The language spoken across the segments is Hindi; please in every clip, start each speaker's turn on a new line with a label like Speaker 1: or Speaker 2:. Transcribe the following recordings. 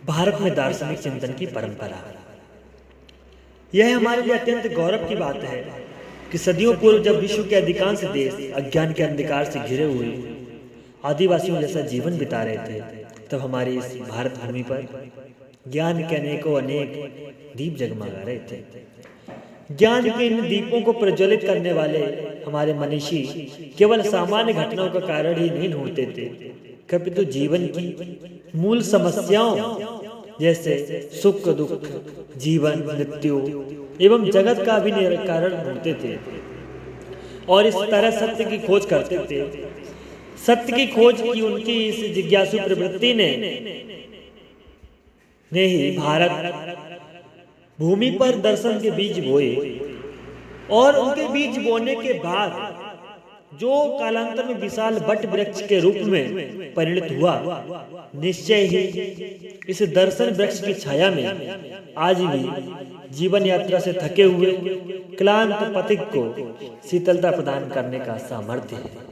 Speaker 1: भारत में दार्शनिक चिंतन की परंपरा। यह हमारे लिए अत्यंत गौरव की बात है कि सदियों पूर्व जब विश्व के अधिकांश देश अज्ञान के अंधकार से घिरे हुए आदिवासियों जैसा जीवन बिता रहे थे, तब हमारी इस भारत भूमि पर ज्ञान के अनेक दीप जगमगा रहे थे। ज्ञान के इन दीपों को प्रज्वलित करने वाले हमारे मनीषी केवल सामान्य घटनाओं का कारण ही नहीं ढूंढते थे, कभी तो जीवन की मूल समस्याओं जैसे सुख दुख, जीवन मृत्यु एवं जगत का भी कारण ढूंढते थे और इस तरह सत्य की खोज करते थे। सत्य की खोज की उनकी इस जिज्ञासु प्रवृत्ति ने ही भारत भूमि पर दर्शन के बीज बोए और उनके बीज बोने के बाद जो कालांतर में विशाल वट वृक्ष के रूप में परिणत हुआ, निश्चय ही इस दर्शन वृक्ष की छाया में आज भी जीवन यात्रा से थके हुए क्लांत पथिक को शीतलता प्रदान करने का सामर्थ्य है।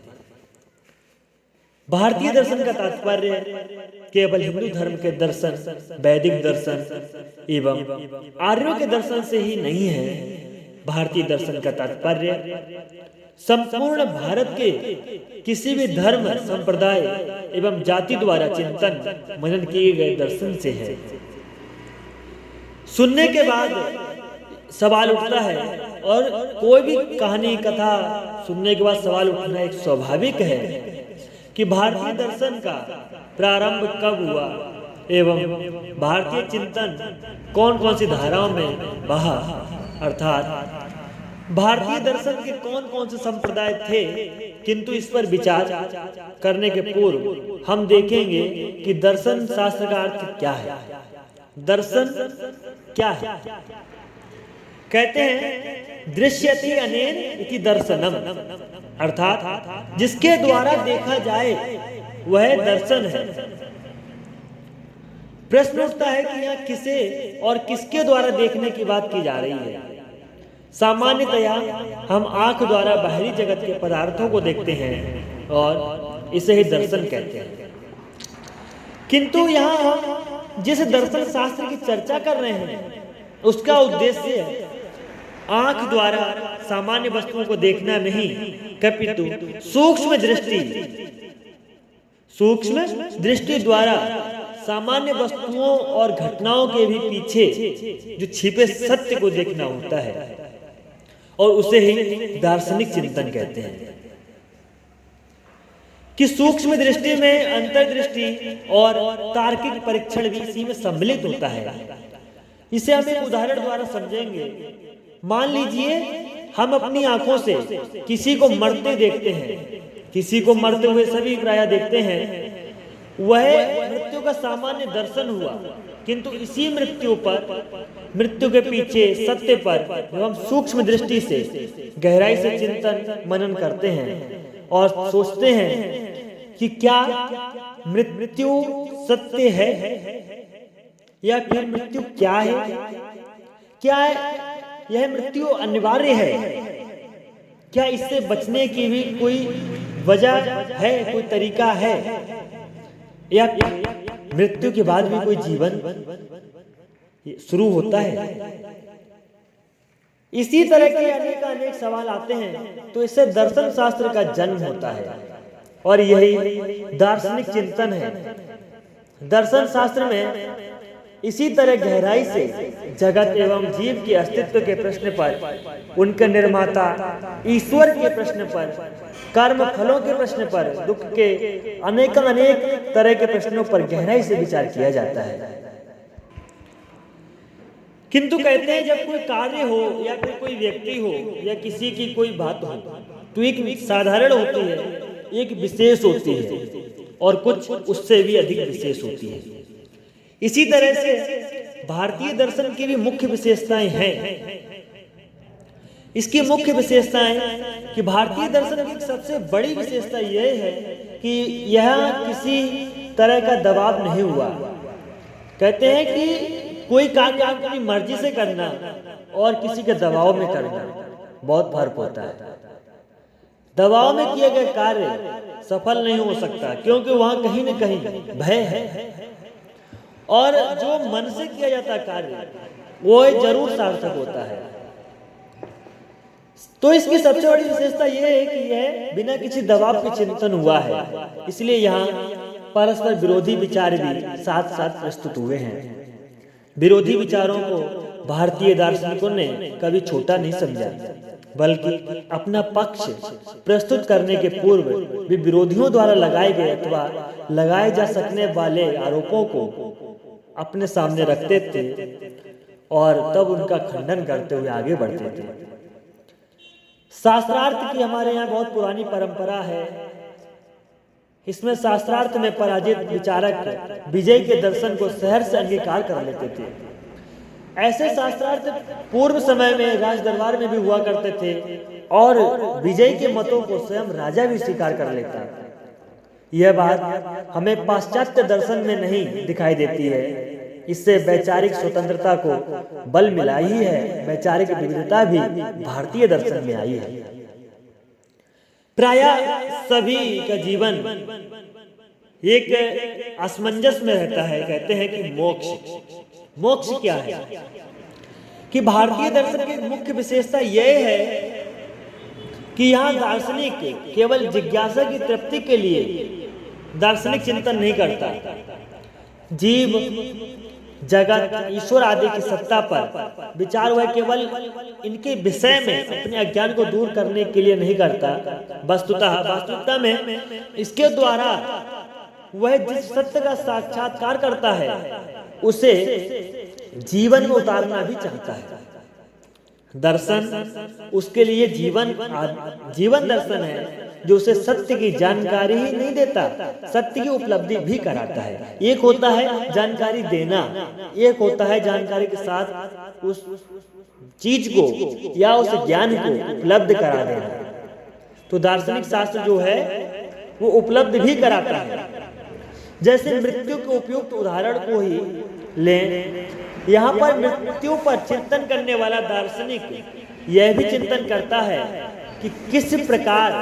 Speaker 1: भारतीय दर्शन का तात्पर्य केवल हिंदू धर्म के दर्शन, वैदिक दर्शन एवं आर्यों के दर्शन से ही नहीं है। भारतीय दर्शन का तात्पर्य संपूर्ण भारत के किसी भी धर्म, संप्रदाय एवं जाति द्वारा चिंतन मनन किए गए दर्शन से है। सुनने के बाद सवाल उठता है, और कोई भी कहानी कथा सुनने के बाद सवाल उठना एक स्वाभाविक है कि भारतीय दर्शन का प्रारंभ कब हुआ एवं भारतीय चिंतन कौन कौन सी धाराओं में बहा, अर्थात भारतीय दर्शन के कौन कौन से संप्रदाय थे। किंतु इस पर विचार करने के पूर्व हम देखेंगे कि दर्शन शास्त्र का अर्थ क्या है। दर्शन क्या है? कहते हैं दृश्यति अनेन इति दर्शनम, अर्थात जिसके द्वारा देखा जाए वह दर्शन है। प्रश्न उठता है कि यहाँ किसे और किसके द्वारा देखने की बात की जा रही है। सामान्यतया हम आंख द्वारा बाहरी जगत के पदार्थों को देखते हैं और इसे ही दर्शन कहते हैं। किंतु यहाँ हम जिस दर्शन शास्त्र की चर्चा कर रहे हैं उसका उद्देश्य आंख द्वारा सामान्य वस्तुओं को देखना नहीं, अपितु सूक्ष्म दृष्टि द्वारा सामान्य वस्तुओं और घटनाओं के भी पीछे जो छिपे सत्य को देखना होता है, और उसे ही दार्शनिक चिंतन कहते हैं। कि सूक्ष्म दृष्टि में अंतर्दृष्टि और तार्किक परीक्षण भी इसी में सम्मिलित होता है। इसे हम एक उदाहरण द्वारा समझेंगे। मान लीजिए हम अपनी आंखों से किसी को मरते देखते हैं, किसी को मरते हुए सभी प्रायः देखते हैं, वह मृत्यु का सामान्य दर्शन हुआ। किंतु इसी मृत्यु के पीछे सत्य पर हम सूक्ष्म दृष्टि से गहराई से चिंतन मनन करते हैं और सोचते हैं कि क्या मृत्यु सत्य है या फिर मृत्यु क्या है? क्या यह मृत्यु अनिवार्य है? क्या इससे बचने की भी कोई वजह है, कोई तरीका है, या मृत्यु के बाद भी कोई जीवन शुरू होता है? इसी तरह के अनेक सवाल आते हैं, तो इससे दर्शन शास्त्र का जन्म होता है और यही दार्शनिक चिंतन है। दर्शन शास्त्र में इसी तरह गहराई से जगत एवं जीव के अस्तित्व के प्रश्न पर, उनके निर्माता ईश्वर के प्रश्न पर, कर्म फलों के प्रश्न पर, दुख के अनेक तरह के प्रश्नों पर गहराई से विचार किया जाता है। किंतु कहते हैं जब कोई कार्य हो या फिर कोई व्यक्ति हो या किसी की कोई बात हो, तो एक साधारण होती है, एक विशेष होती है और कुछ उससे भी अधिक विशेष होती है। इसी तरह से भारतीय दर्शन की भी मुख्य विशेषताएं हैं। इसकी मुख्य विशेषताएं कि भारतीय दर्शन की सबसे बड़ी विशेषता यह है कि यह किसी तरह का दबाव नहीं हुआ। कहते हैं कि कोई कार्य अपनी मर्जी से करना और किसी के दबाव में करना बहुत फर्क होता है। दबाव में किए गए कार्य सफल नहीं हो सकता, क्योंकि वहां कहीं न कहीं भय है। और जो मन से किया जाता कार्य वो जरूर सार्थक होता है। तो इसकी सबसे बड़ी विशेषता यह है कि यह बिना किसी दबाव के चिंतन हुआ है, इसलिए यहाँ परस्पर विरोधी विचार भी साथ साथ प्रस्तुत हुए हैं। विरोधी विचारों को भारतीय दार्शनिकों ने कभी छोटा नहीं समझा, बल्कि अपना पक्ष प्रस्तुत करने के पूर्व भी विरोधियों द्वारा लगाए गए अथवा लगाए जा सकने वाले आरोपों को अपने सामने रखते थे और तब उनका खंडन करते हुए आगे बढ़ते थे। शास्त्रार्थ की हमारे यहाँ बहुत पुरानी परंपरा है। इसमें शास्त्रार्थ में पराजित विचारक विजय के दर्शन को सहर्ष से अंगीकार कर लेते थे। ऐसे शास्त्रार्थ पूर्व समय में राज दरबार में भी हुआ करते थे और विजय के मतों को स्वयं राजा भी स्वीकार कर लेता। यह बात हमें पाश्चात्य दर्शन में नहीं दिखाई देती है। इससे वैचारिक स्वतंत्रता को बल मिला ही है, वैचारिक विविधता भी भारतीय दर्शन में आई है। प्रायः सभी का जीवन एक असमंजस में रहता है। कहते हैं कि मोक्ष क्या है? कि भारतीय दर्शन की मुख्य विशेषता यह है कि यहाँ दार्शनिक केवल जिज्ञासा की तृप्ति के लिए दार्शनिक चिंतन नहीं करता। जीव, जगत, ईश्वर आदि की सत्ता पर विचार वह केवल इनके विषय में अपने अज्ञान को दूर करने के लिए नहीं करता। वास्तविकता में इसके द्वारा वह जिस सत्य का साक्षात्कार करता है उसे जीवन में उतारना भी चाहता है। दर्शन उसके लिए जीवन दर्शन है, जो उसे सत्य की जानकारी ही नहीं देता, सत्य की उपलब्धि भी कराता है। एक होता है जानकारी देना, एक होता है जानकारी के साथ उस चीज को या उस ज्ञान को उपलब्ध करा देना। तो दार्शनिक शास्त्र जो है वो उपलब्ध भी कराता है। जैसे मृत्यु के उपयुक्त उदाहरण को ही लें, यहाँ पर मृत्यु पर चिंतन करने वाला दार्शनिक यह भी चिंतन करता है कि किस प्रकार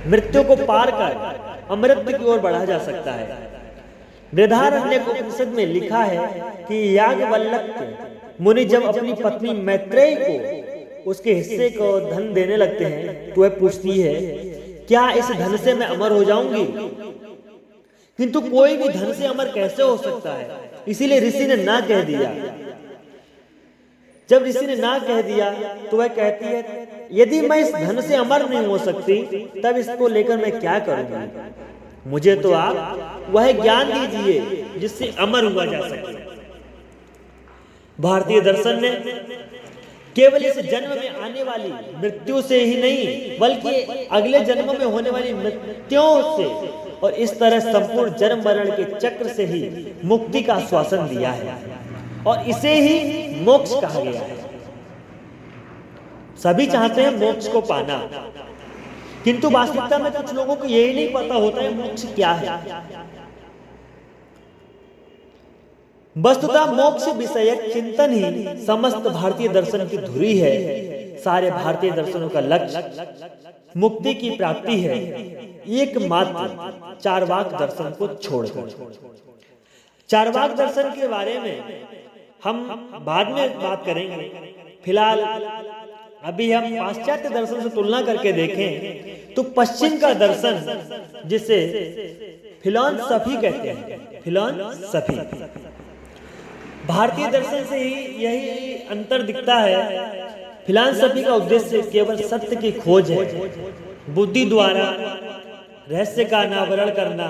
Speaker 1: मृत्यु को पार कर अमृत की ओर बढ़ा जा सकता है। बृहदारण्यकोपनिषद में लिखा है कि याज्ञवल्क्य मुनि जब अपनी पत्नी मैत्रेयी को उसके हिस्से को धन देने लगते हैं तो वह पूछती है, क्या इस धन से मैं अमर हो जाऊंगी? किंतु कोई भी धन से अमर कैसे हो सकता है? इसीलिए ऋषि ने ना कह दिया। जब ऋषि ने ना कह दिया तो वह कहती है, यदि मैं इस धन से अमर नहीं हो सकती तब इसको लेकर मैं क्या करूंगी? मुझे तो आप वह ज्ञान दीजिए जिससे अमर हुआ जा सके। भारतीय दर्शन ने केवल इस जन्म में आने वाली मृत्यु से ही नहीं बल्कि अगले जन्म में होने वाली मृत्युओं से और इस तरह संपूर्ण जन्म मरण के चक्र से ही मुक्ति का आश्वासन दिया है और इसे ही मोक्ष कहा गया है। सभी चाहते हैं मोक्ष को पाना, किंतु वास्तविकता में कुछ लोगों को यही नहीं पता होता है मोक्ष क्या है। वस्तुतः मोक्ष विषयक चिंतन ही समस्त भारतीय दर्शन की धुरी है। सारे भारतीय दर्शनों का लक्ष्य मुक्ति की प्राप्ति है, एकमात्र चार्वाक दर्शन को छोड़कर। चार्वाक दर्शन के बारे में हम बाद में बात करेंगे। फिलहाल अभी हम पाश्चात्य दर्शन से तुलना करके देखें तो पश्चिम का दर्शन जिसे फिलॉसफी कहते हैं, फिलॉसफी, भारतीय दर्शन से ही यही अंतर दिखता है। फिलॉसफी का उद्देश्य केवल सत्य की खोज है, बुद्धि द्वारा रहस्य का अनावरण करना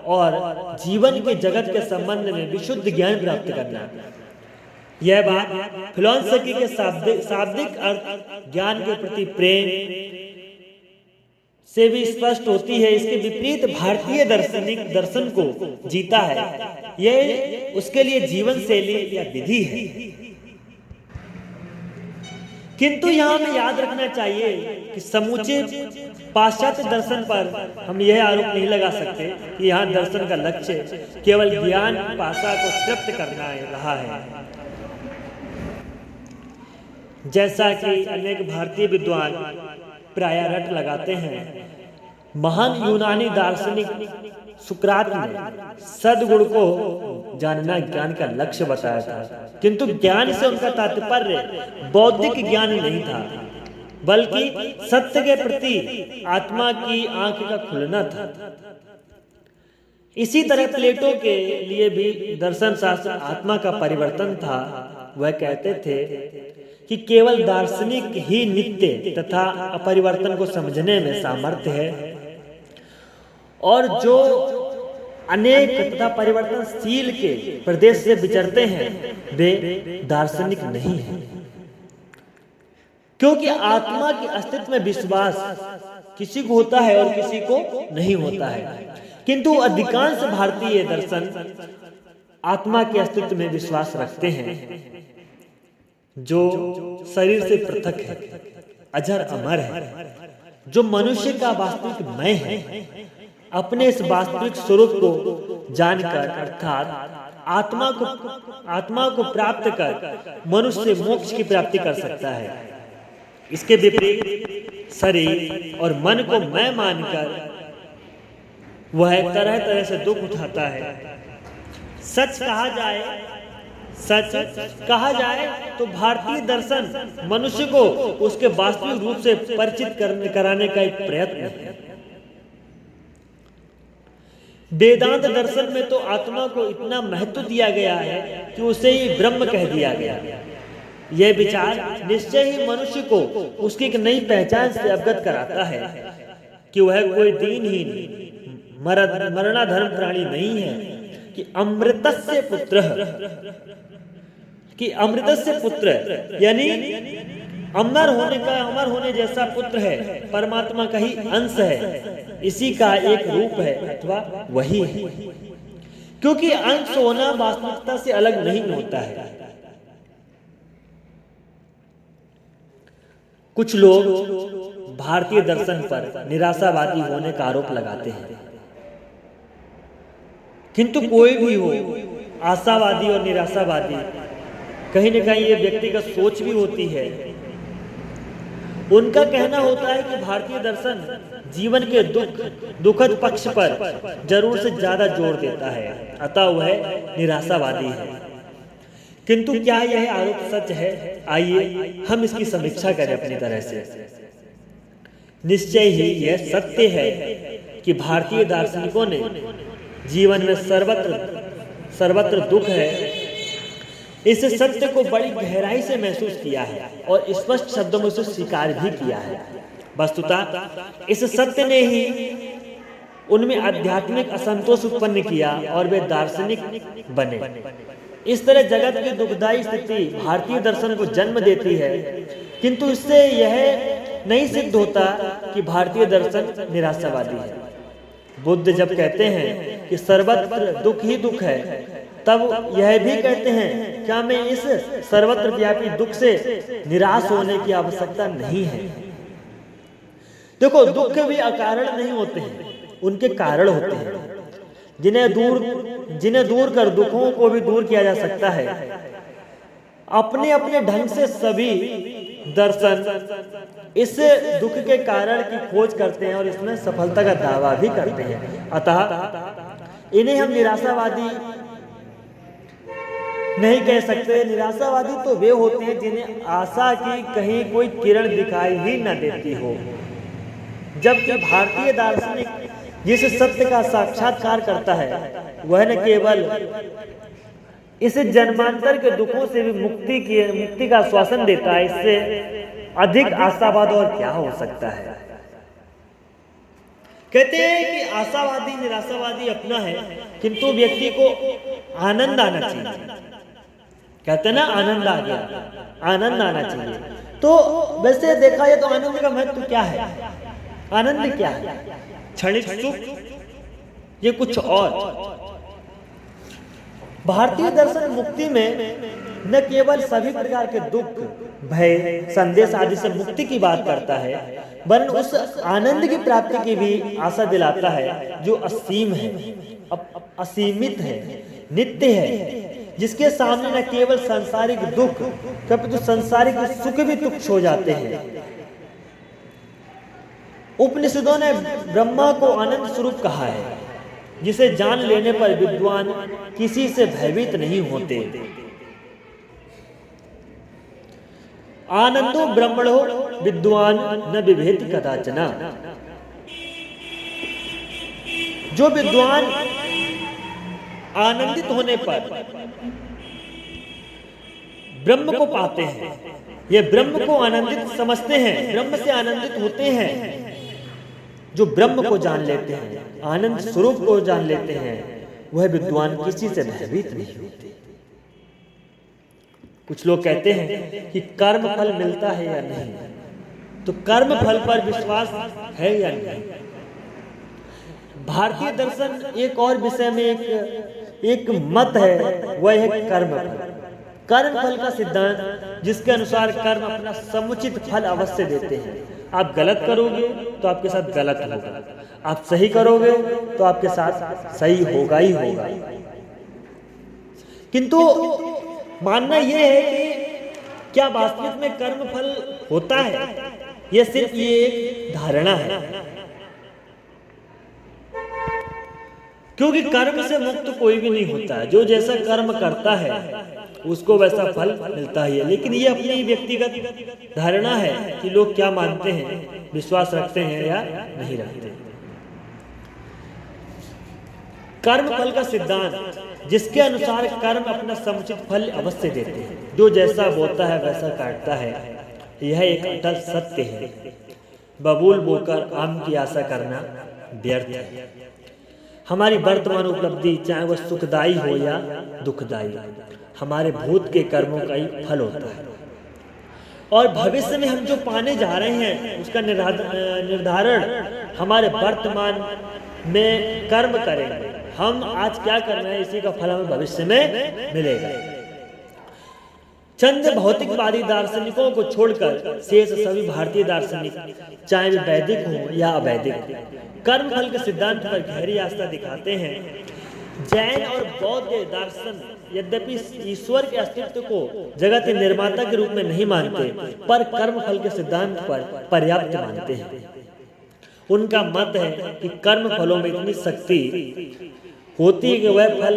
Speaker 1: और जीवन के जगत के संबंध में विशुद्ध ज्ञान प्राप्त करना। यह बात फिलॉसफी के शाब्दिक अर्थ ज्ञान के प्रति प्रेम से भी स्पष्ट होती है। इसके विपरीत भारतीय दर्शन को जीता है, यह उसके लिए जीवन शैली या विधि है। किंतु यहाँ हमें याद रखना चाहिए कि समूचे पाश्चात्य दर्शन पर हम यह आरोप नहीं लगा सकते कि यहाँ दर्शन का लक्ष्य केवल ज्ञान पाशा को तृप्त करना रहा है। जैसा कि अनेक भारतीय विद्वान प्रायः रट लगाते हैं, महान यूनानी दार्शनिक सुकरात ने सद्गुण को जानना ज्ञान का लक्ष्य बताया था, किंतु ज्ञान से उनका तात्पर्य बौद्धिक ज्ञान नहीं था, बल्कि सत्य के प्रति आत्मा की आंख का खुलना था। इसी तरह प्लेटो के लिए भी दर्शन शास्त्र आत्मा का परिवर्तन था। वह कहते थे कि केवल दार्शनिक ही नित्य तथा अपरिवर्तन को समझने में सामर्थ्य है, और जो अनेक तथा परिवर्तनशील के प्रदेश से विचरते हैं वे दार्शनिक नहीं हैं, क्योंकि आत्मा के अस्तित्व में विश्वास किसी को होता है और किसी को नहीं होता है, किंतु अधिकांश भारतीय दर्शन आत्मा के अस्तित्व में विश्वास रखते हैं, जो शरीर से पृथक है, अजर अमर है, जो मनुष्य का वास्तविक मैं है। अपने इस वास्तविक स्वरूप को जानकर अर्थात आत्मा को प्राप्त कर मनुष्य मोक्ष की प्राप्ति कर सकता है। इसके विपरीत शरीर और मन को मैं मानकर वह तरह तरह से दुख उठाता है। सच कहा जाए तो भारतीय दर्शन मनुष्य को उसके वास्तविक रूप से परिचित कराने का एक प्रयत्न है। वेदांत दर्शन में तो आत्मा को इतना महत्व दिया गया है कि उसे ही ब्रह्म कह दिया गया। यह विचार निश्चय ही मनुष्य को उसकी एक नई पहचान से अवगत कराता है कि वह कोई दीनहीन मरणाधर्म प्राणी नहीं है, कि अमृतस्य पुत्र यानी अमर होने जैसा पुत्र है, परमात्मा का ही अंश है, इसी का एक रूप है अथवा वही है, क्योंकि अंश होना वास्तविकता से अलग नहीं होता है। कुछ लोग भारतीय दर्शन पर निराशावादी होने का आरोप लगाते हैं, किंतु कोई भी हो, आशावादी और निराशावादी, कहीं न कहीं ये व्यक्तिगत सोच भी होती है। उनका कहना होता है कि भारतीय दर्शन जीवन के दुखद पक्ष पर जरूर से ज्यादा जोर देता है, अतः वह निराशावादी है। किंतु क्या यह आरोप सच है? आइए हम इसकी समीक्षा करें अपनी तरह से। निश्चय ही यह सत्य है कि भारतीय दार्शनिकों ने जीवन में सर्वत्र दुख है, इस सत्य को बड़ी गहराई से महसूस किया है और स्पष्ट शब्दों में उसे स्वीकार भी किया है। वस्तुतः इस सत्य ने ही उनमें आध्यात्मिक असंतोष उत्पन्न किया और वे दार्शनिक बने। इस तरह जगत की दुखदायी स्थिति भारतीय दर्शन को जन्म देती है, किंतु इससे यह नहीं सिद्ध होता कि भारतीय दर्शन निराशावादी है। बुद्ध जब कहते हैं कि सर्वत्र दुख ही दुख है, तब यह भी कहते हैं क्या मैं इस सर्वत्र व्यापी दुख से निराश होने की आवश्यकता नहीं है। देखो, दुख भी अकारण नहीं होते हैं, उनके कारण होते हैं, जिन्हें दूर कर दुखों को भी दूर किया जा सकता है। अपने अपने ढंग से सभी दर्शन इस दुख के कारण की खोज करते हैं और इसमें सफलता का दावा भी करते हैं। अतः इन्हें हम निराशावादी नहीं कह सकते। निराशावादी तो वे होते हैं जिन्हें आशा की कहीं कोई किरण दिखाई ही न देती हो, जबकि भारतीय दार्शनिक जिस सत्य का साक्षात्कार करता है वह न केवल इस जन्मांतर के दुखों से भी मुक्ति का आश्वासन देता है, इससे अधिक आशावाद और क्या हो सकता है। कहते हैं कि आशावादी निराशावादी अपना है, किंतु व्यक्ति को आनंद आना चाहिए। कहते हैं ना, आनंद आ गया, आनंद आना चाहिए। तो वैसे देखा जाए तो आनंद का महत्व क्या है? आनंद क्या है? क्षणिक सुख, ये कुछ और। भारतीय दर्शन मुक्ति में न केवल सभी प्रकार के दुख, भय, संदेश आदि से मुक्ति की बात करता है, वरन उस आनंद की प्राप्ति की भी आशा दिलाता है जो असीम है, असीमित है, नित्य है, जिसके सामने न केवल सांसारिक दुख किंतु सांसारिक सुख भी तुच्छ हो जाते हैं। उपनिषदों ने ब्रह्मा को आनंद स्वरूप कहा है, जिसे जान लेने पर विद्वान किसी से भयभीत नहीं होते। आनंदो ब्रह्मणो विद्वान न बिभेति कदाचना। जो विद्वान आनंदित होने पर ब्रह्म को पाते हैं, ये ब्रह्म को आनंदित समझते हैं, ब्रह्म से आनंदित होते हैं, जो ब्रह्म को जान लेते हैं, आनंद स्वरूप को जान लेते हैं, वह विद्वान किसी से भयभीत नहीं होते। कुछ लोग कहते हैं कि कर्म फल मिलता है या नहीं, तो कर्म फल पर विश्वास है या नहीं। भारतीय दर्शन एक और विषय में एक मत है, वह है कर्म फल। कर्म फल का सिद्धांत, जिसके अनुसार कर्म अपना समुचित फल अवश्य देते हैं। आप गलत करोगे तो आपके साथ गलत होगा, आप सही करोगे तो आपके साथ सही होगा ही होगा। किंतु मानना यह है कि क्या वास्तविक में कर्म फल होता है, यह सिर्फ ये एक धारणा है। क्योंकि कर्म से मुक्त कोई भी नहीं होता है। जो जैसा कर्म करता है उसको वैसा फल मिलता ही है। लेकिन ये अपनी व्यक्तिगत धारणा है कि लोग क्या मानते हैं, विश्वास रखते हैं या नहीं रखते। कर्म फल का सिद्धांत, जिसके अनुसार कर्म अपना समुचित फल अवश्य देते हैं। जो जैसा बोता है वैसा काटता है, यह एक अटल सत्य है। बबूल बोकर आम की आशा करना व्यर्थ है। हमारी वर्तमान उपलब्धि, चाहे वह सुखदायी हो या दुखदायी, हमारे भूत के कर्मों का ही फल होता है। और भविष्य में हम जो पाने जा रहे हैं उसका निर्धारण हमारे वर्तमान में कर्म करेंगे। हम आज क्या कर रहे हैं, इसी का फल हमें भविष्य में मिलेगा। चंद भौतिकवादी दार्शनिकों को छोड़कर शेष सभी भारतीय दार्शनिक, चाहे वे वैदिक हो या अवैदिक, कर्म फल के सिद्धांत पर गहरी आस्था दिखाते हैं। जैन और बौद्ध दर्शन यद्यपि ईश्वर के अस्तित्व को जगत के निर्माता के रूप में नहीं मानते, पर कर्म फल के सिद्धांत पर पर्याप्त मानते हैं। उनका मत है कि कर्म फलों में इतनी शक्ति होती है कि वह फल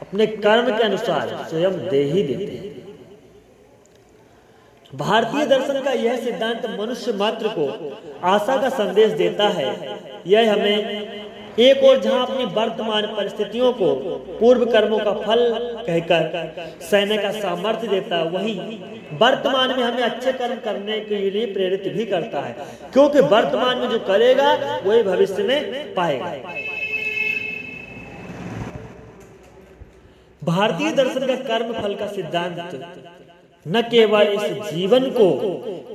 Speaker 1: अपने कर्म के अनुसार स्वयं दे ही देते हैं। भारतीय दर्शन का यह सिद्धांत मनुष्य मात्र को आशा का संदेश देता है। यह हमें एक और जहां अपनी वर्तमान परिस्थितियों को पूर्व कर्मों का फल कहकर सहने का सामर्थ्य देता है, वहीं वर्तमान में हमें अच्छे कर्म करने के लिए प्रेरित भी करता है। क्योंकि वर्तमान में जो करेगा वही भविष्य में पाएगा। भारतीय दर्शन का कर्म फल का सिद्धांत न केवल इस जीवन को,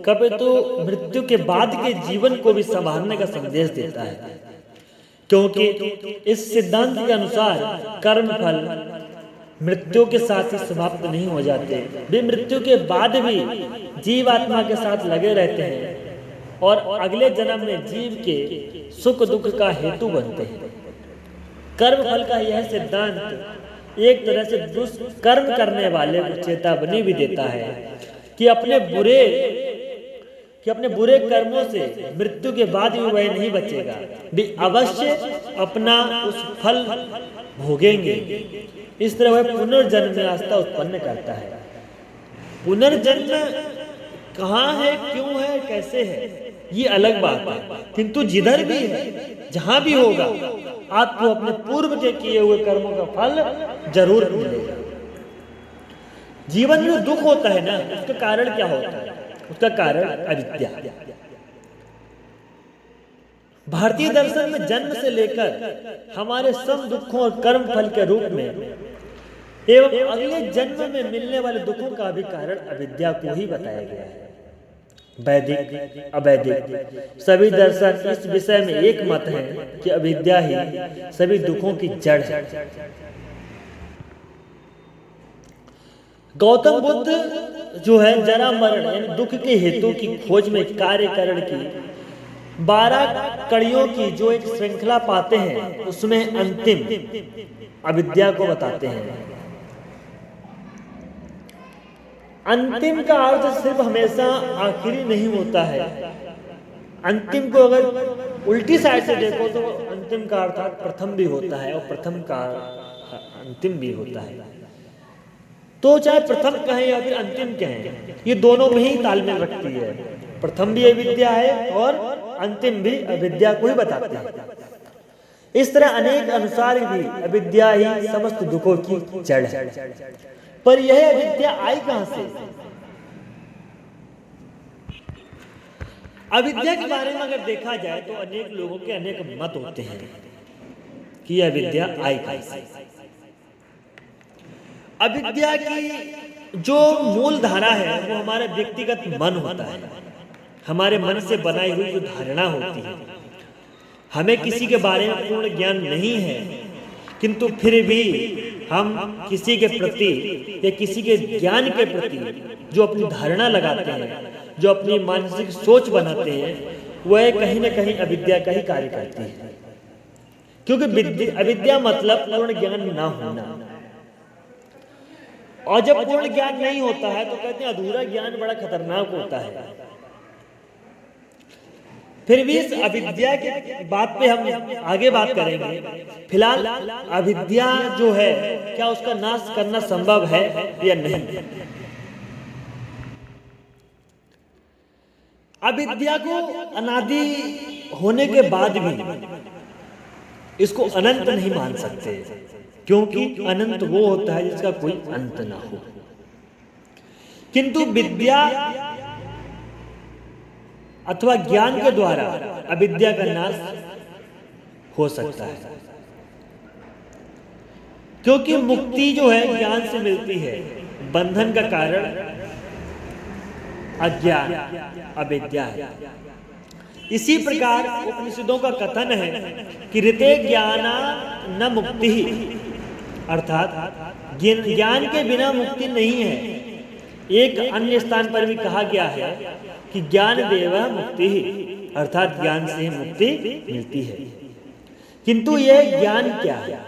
Speaker 1: कभी तो मृत्यु के बाद के जीवन को भी संभालने का संदेश देता है। क्योंकि इस सिद्धांत के अनुसार कर्म फल मृत्यु के साथ ही समाप्त नहीं हो जाते, वे मृत्यु के बाद भी जीवात्मा के साथ लगे रहते हैं और अगले जन्म में जीव के सुख दुख का हेतु बनते हैं। कर्म फल का यह सिद्धांत एक तरह से दुष्कर्म करने वाले को चेतावनी भी देता है कि अपने बुरे कर्मों से मृत्यु के बाद भी वह नहीं बचेगा, भी अवश्य अपना उस फल भोगेंगे। इस तरह वह पुनर्जन्म में आस्था उत्पन्न करता है। पुनर्जन्म कहाँ है, क्यों है, कैसे है, ये अलग बात है। किंतु जिधर भी है, जहां भी होगा, आपको अपने पूर्व के किए हुए कर्मों का फल जरूर मिलेगा। जीवन में दुख होता है ना, उसका कारण क्या होता है? उसका कारण अविद्या। भारतीय दर्शन में जन्म से लेकर हमारे सब दुखों और कर्म फल के रूप में एवं अगले जन्म में मिलने वाले दुखों का भी कारण अविद्या को ही बताया गया है। वैदिक अवैदिक सभी दर्शन इस विषय में एक मत है कि अविद्या ही सभी दुखों की जड़ है। गौतम बुद्ध जो है जरा मरण यानी दुख के हेतु की खोज में कार्यकरण की 12 कड़ियों की जो एक श्रृंखला पाते हैं, उसमें अंतिम अविद्या को बताते हैं। अंतिम का अर्थ सिर्फ हमेशा आखिरी नहीं होता है। अंतिम को अगर उल्टी साइड से देखो तो अंतिम अंतिम का अर्थात प्रथम भी होता है और प्रथम का अंतिम भी होता है। तो चाहे प्रथम कहें या फिर अंतिम कहें, ये दोनों में ही तालमेल रखती है। प्रथम भी अविद्या है और अंतिम भी अविद्या को ही बताती है। इस तरह अनेक अनुसार भी अविद्या ही समस्त दुखों की जड़ है। पर यह अविद्या आई कहां से? अविद्या के बारे में अगर देखा जाए तो अनेक लोगों के अनेक मत होते हैं कि यह अविद्या आई कहां से। अविद्या की जो मूल धारा है वो हमारा व्यक्तिगत मन होता है, हमारे मन से बनाई हुई जो धारणा होती है। हमें किसी के बारे में पूर्ण ज्ञान नहीं है, किंतु फिर भी हम किसी के प्रति या किसी के ज्ञान के प्रति जो अपनी धारणा लगाते हैं, जो अपनी मानसिक सोच बनाते हैं, वह कहीं ना कहीं अविद्या का ही कार्य करती है। क्योंकि अविद्या मतलब पूर्ण ज्ञान ना होना, और जब पूर्ण ज्ञान नहीं होता है तो कहते हैं अधूरा ज्ञान बड़ा खतरनाक होता है। फिर भी इस अविद्या की बात पे हम आगे बात करेंगे। फिलहाल अविद्या जो है, क्या उसका नाश करना संभव है या नहीं? अविद्या को अनादि होने के बाद भी इसको अनंत नहीं मान सकते, क्योंकि अनंत वो होता है जिसका कोई अंत ना हो। किंतु विद्या अथवा ज्ञान के द्वारा अविद्या का नाश हो सकता है, क्योंकि मुक्ति जो है ज्ञान से मिलती है। बंधन का कारण अज्ञान, अविद्या है। इसी प्रकार उपनिषदों का कथन है कि ऋते ज्ञाना न मुक्ति, अर्थात ज्ञान के बिना मुक्ति नहीं है। एक अन्य स्थान पर भी कहा गया है कि ज्ञान देव मुक्ति ही, अर्थात ज्ञान से मुक्ति मिलती है। किंतु यह ज्ञान क्या है?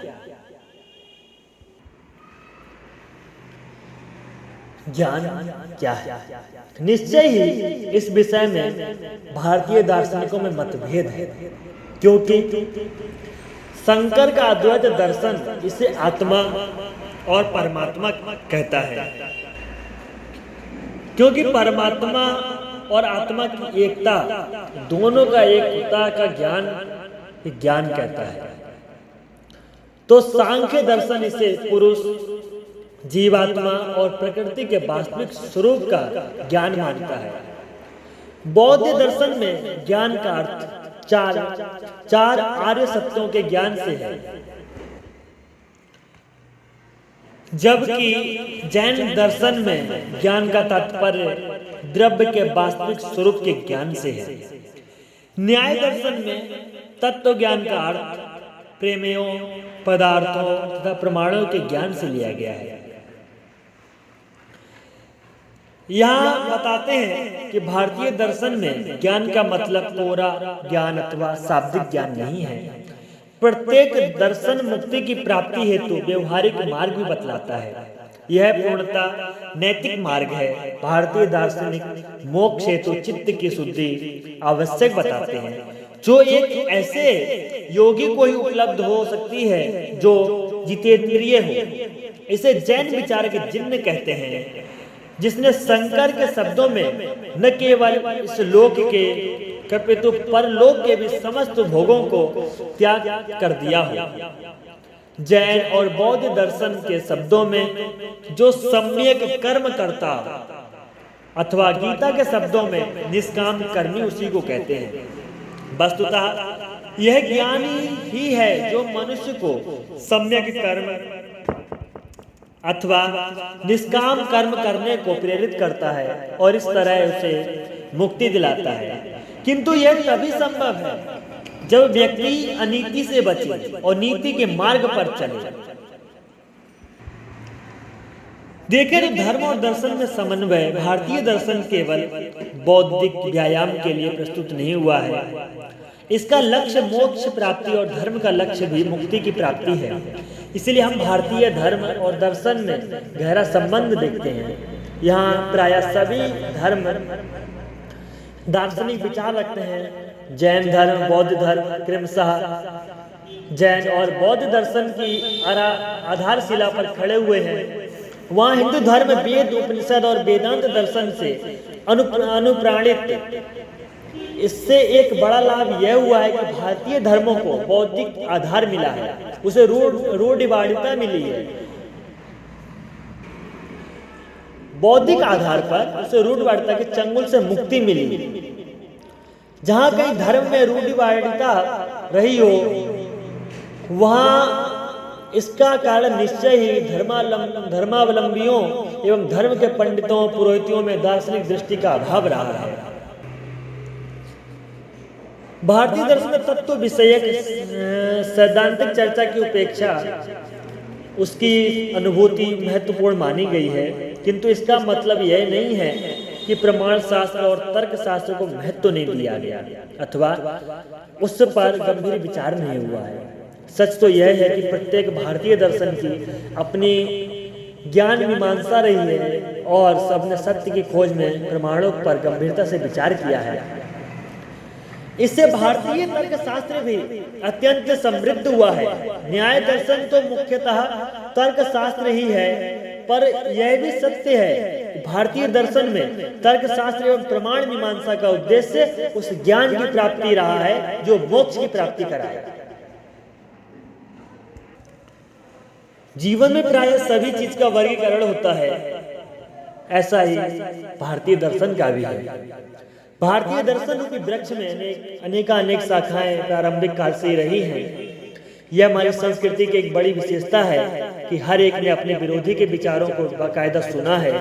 Speaker 1: ज्ञान क्या है? निश्चय ही इस विषय में भारतीय दार्शनिकों में मतभेद है, क्योंकि शंकर का अद्वैत दर्शन इसे आत्मा और परमात्मा कहता है। क्योंकि परमात्मा और आत्मा की एकता, दोनों का एकता का ज्ञान कहता है। तो सांख्य दर्शन इसे पुरुष, जीवात्मा और प्रकृति के वास्तविक स्वरूप का ज्ञान मानता है। बौद्ध दर्शन में ज्ञान का अर्थ चार आर्य सत्यों के ज्ञान से है, जबकि जैन दर्शन में ज्ञान का तात्पर्य द्रव्य के वास्तविक स्वरूप के ज्ञान से है। न्याय दर्शन में तत्व ज्ञान का अर्थ प्रेमियों, पदार्थों तथा प्रमाणों के ज्ञान से लिया गया है। यहाँ बताते हैं कि भारतीय दर्शन में ज्ञान का मतलब कोरा ज्ञान अथवा शाब्दिक ज्ञान नहीं है। प्रत्येक दर्शन मुक्ति की प्राप्ति हेतु व्यवहारिक मार्ग भी बतलाता है। यह पूर्णतः नैतिक मार्ग है। भारतीय दार्शनिक मोक्ष हेतु चित्त की शुद्धि आवश्यक बताते हैं, जो एक ऐसे योगी को ही उपलब्ध हो सकती है जो जितेंद्रिय हो। इसे जैन विचारक जिन्न कहते हैं, जिसने शंकर के शब्दों में न केवल इस लोक के कपितु परलोक के भी समस्त भोगों को त्याग कर दिया हो। जैन और बौद्ध दर्शन के शब्दों में जो सम्यक कर्म करता, अथवा गीता के शब्दों में निष्काम कर्मी उसी को कहते हैं। वस्तुतः यह ज्ञानी ही है जो मनुष्य को सम्यक कर्म अथवा निष्काम कर्म करने को प्रेरित करता है और इस तरह उसे मुक्ति दिलाता है। किंतु यह तभी संभव है जब व्यक्ति अनीति से बचे और नीति के मार्ग पर चले। देखें तो धर्म और दर्शन में समन्वय भारतीय दर्शन केवल बौद्धिक व्यायाम के लिए प्रस्तुत नहीं हुआ है। इसका लक्ष्य मोक्ष प्राप्ति और धर्म का लक्ष्य भी मुक्ति की प्राप्ति है। इसलिए हम भारतीय धर्म और दर्शन में गहरा संबंध देखते हैं। यहाँ प्राय सभी धर्म दार्शनिक विचार रखते हैं। जैन धर्म, बौद्ध धर्म क्रमशः जैन और बौद्ध दर्शन की आधारशिला पर खड़े हुए हैं, वहाँ हिंदू धर्म वेद, उपनिषद और वेदांत दर्शन से अनुप्राणित। इससे एक बड़ा लाभ यह हुआ है कि भारतीय धर्मों को बौद्धिक आधार मिला है, उसे रूढ़िवादिता मिली है। बौद्धिक आधार पर उसे रूढ़िवादिता के चंगुल से मुक्ति मिली। जहां कहीं धर्म में रूढ़िवादिता रही हो, वहां इसका कारण निश्चय ही धर्मावलंबियों एवं धर्म के पंडितों पुरोहितों में दार्शनिक दृष्टि का अभाव रहा है। भारतीय दर्शन तत्व विषयक सैद्धांतिक चर्चा की उपेक्षा उसकी अनुभूति महत्वपूर्ण मानी गई है, किंतु इसका मतलब यह नहीं है कि प्रमाण शास्त्र और तर्क शास्त्र को महत्व नहीं दिया गया अथवा उस पर गंभीर विचार नहीं हुआ है। सच तो यह है कि प्रत्येक भारतीय दर्शन की अपनी ज्ञान मीमांसा रही है और सबने सत्य की खोज में प्रमाणों पर गंभीरता से विचार किया है। इससे भारतीय तर्क शास्त्र भी अत्यंत समृद्ध हुआ है। न्याय दर्शन तो मुख्यतः तर्क शास्त्र ही है, पर यह भी सत्य है भारतीय दर्शन में तर्क शास्त्र एवं प्रमाण मीमांसा का उद्देश्य उस ज्ञान की प्राप्ति रहा है जो मोक्ष की प्राप्ति कराए। जीवन में प्राय सभी चीज का वर्गीकरण होता है, ऐसा ही भारतीय दर्शन का भी है। भारतीय दर्शन के वृक्ष में अनेक शाखाएं प्रारंभिक काल से ही रही हैं। यह हमारी संस्कृति की एक बड़ी विशेषता है कि हर एक ने अपने विरोधी के विचारों को बाकायदा सुना है,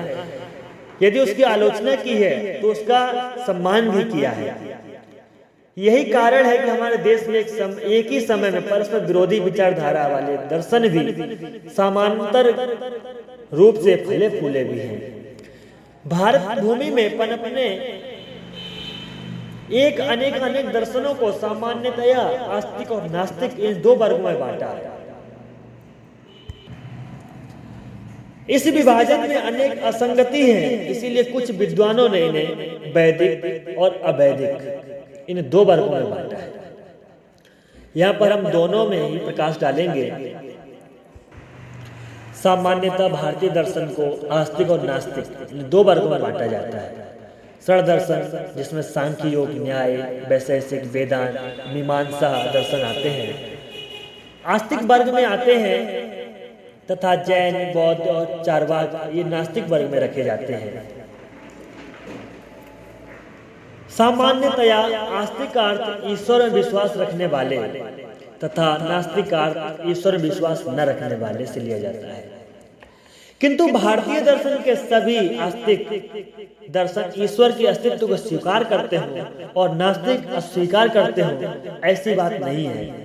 Speaker 1: यदि उसकी आलोचना की है तो उसका सम्मान भी किया है। यही कारण है कि हमारे देश में एक ही समय में परस्पर विरोधी विचारधारा वाले दर्शन भी समानांतर रूप से फले फूले भी हैं। भारत भूमि में पनपने अनेक दर्शनों को सामान्यतया आस्तिक और नास्तिक इन दो वर्गों में बांटा है। इस विभाजन में अनेक असंगति है, इसीलिए कुछ विद्वानों ने इन्हें वैदिक और अवैदिक इन दो वर्गों में बांटा है। यहाँ पर हम दोनों में ही प्रकाश डालेंगे। सामान्यतः भारतीय दर्शन को आस्तिक और नास्तिक इन दो वर्गों में बांटा जाता है। सरल दर्शन, जिसमें सांख्य, योग, न्याय, वैशेषिक, वेदांत, मीमांसा दर्शन आते हैं, आस्तिक वर्ग में आते हैं, तथा जैन, बौद्ध और चारवाक ये नास्तिक वर्ग में रखे जाते हैं। सामान्यतया आस्तिक का अर्थ ईश्वर में विश्वास रखने वाले तथा नास्तिक का अर्थ ईश्वर में विश्वास न रखने वाले से लिया जाता है। किंतु भारतीय दर्शन के सभी आस्तिक दर्शन ईश्वर के अस्तित्व को स्वीकार करते हैं और नास्तिक अस्वीकार करते हैं, ऐसी बात नहीं है।